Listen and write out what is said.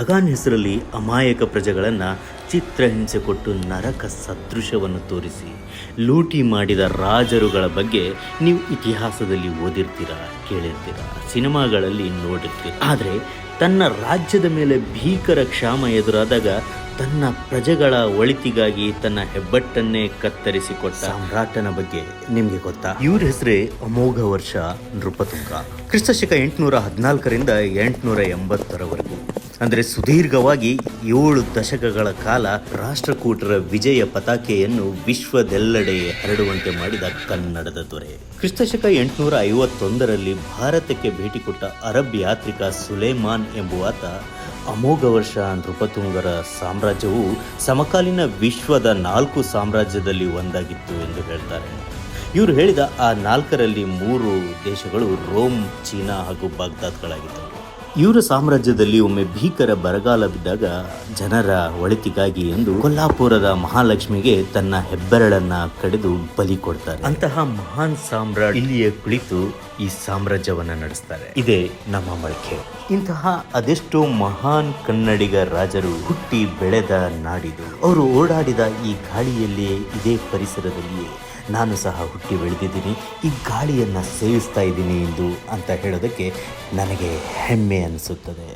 ಲಗಾನ್ ಹೆಸರಲ್ಲಿ ಅಮಾಯಕ ಪ್ರಜೆಗಳನ್ನು ಚಿತ್ರಹಿಂಸೆ ಕೊಟ್ಟು ನರಕ ಸದೃಶವನ್ನು ತೋರಿಸಿ ಲೂಟಿ ಮಾಡಿದ ರಾಜರುಗಳ ಬಗ್ಗೆ ನೀವು ಇತಿಹಾಸದಲ್ಲಿ ಓದಿರ್ತೀರ, ಕೇಳಿರ್ತೀರ, ಸಿನಿಮಾಗಳಲ್ಲಿ ನೋಡಿರ್ತೀರ. ಆದರೆ ತನ್ನ ರಾಜ್ಯದ ಮೇಲೆ ಭೀಕರ ಕ್ಷಾಮ ಎದುರಾದಾಗ ತನ್ನ ಪ್ರಜೆಗಳ ಒಳಿತಿಗಾಗಿ ತನ್ನ ಹೆಬ್ಬಟ್ಟನ್ನೇ ಕತ್ತರಿಸಿಕೊಟ್ಟ ಸಾಮ್ರಾಟನ ಬಗ್ಗೆ ನಿಮಗೆ ಗೊತ್ತಾ? ಇವ್ರ ಹೆಸರೇ ಅಮೋಘ ವರ್ಷ ನೃಪತುಂಗ. ಕ್ರಿಸ್ತಶಕ 814ರಿಂದ 880ರವರೆಗೂ, ಅಂದರೆ ಸುದೀರ್ಘವಾಗಿ 7 ದಶಕಗಳ ಕಾಲ ರಾಷ್ಟ್ರಕೂಟರ ವಿಜಯ ಪತಾಕೆಯನ್ನು ವಿಶ್ವದೆಲ್ಲೆಡೆ ಹರಡುವಂತೆ ಮಾಡಿದ ಕನ್ನಡದ ದೊರೆ. ಕ್ರಿಸ್ತಶಕ 851ರಲ್ಲಿ ಭಾರತಕ್ಕೆ ಭೇಟಿ ಕೊಟ್ಟ ಅರಬ್ ಯಾತ್ರಿಕ ಸುಲೇಮಾನ್ ಎಂಬುವಾತ ಅಮೋಘ ವರ್ಷ ನೃಪತುಂಗರ ಸಾಮ್ರಾಜ್ಯವು ಸಮಕಾಲೀನ ವಿಶ್ವದ 4 ಸಾಮ್ರಾಜ್ಯದಲ್ಲಿ ಒಂದಾಗಿತ್ತು ಎಂದು ಹೇಳ್ತಾರೆ. ಇವರು ಹೇಳಿದ ಆ 4ರಲ್ಲಿ 3 ದೇಶಗಳು ರೋಮ್, ಚೀನಾ ಹಾಗೂ ಬಾಗ್ದಾದ್ಗಳಾಗಿದ್ದವು. ಇವರ ಸಾಮ್ರಾಜ್ಯದಲ್ಲಿ ಒಮ್ಮೆ ಭೀಕರ ಬರಗಾಲ ಬಿದ್ದಾಗ ಜನರ ಒಳಿತಿಗಾಗಿ ಎಂದು ಕೊಲ್ಲಾಪುರದ ಮಹಾಲಕ್ಷ್ಮಿಗೆ ತನ್ನ ಹೆಬ್ಬೆರಳನ್ನ ಕಡಿದು ಬಲಿ ಕೊಡ್ತಾರೆ. ಅಂತಹ ಮಹಾನ್ ಸಾಮ್ರಾಟ್ ಇಲ್ಲಿಯೇ ಕುಳಿತು ಈ ಸಾಮ್ರಾಜ್ಯವನ್ನ ನಡೆಸ್ತಾರೆ. ಇದೇ ನಮ್ಮ ಮಳಕೆ. ಇಂತಹ ಅದೆಷ್ಟೋ ಮಹಾನ್ ಕನ್ನಡಿಗ ರಾಜರು ಹುಟ್ಟಿ ಬೆಳೆದ ನಾಡಿದು. ಅವರು ಓಡಾಡಿದ ಈ ಗಾಳಿಯಲ್ಲಿಯೇ, ಇದೇ ಪರಿಸರದಲ್ಲಿಯೇ ನಾನು ಸಹ ಹುಟ್ಟಿ ಬೆಳೆದಿದ್ದೀನಿ, ಈ ಗಾಳಿಯನ್ನು ಸೇವಿಸ್ತಾ ಇದ್ದೀನಿ ಎಂದು ಅಂತ ಹೇಳೋದಕ್ಕೆ ನನಗೆ ಹೆಮ್ಮೆ ಅನಿಸುತ್ತದೆ.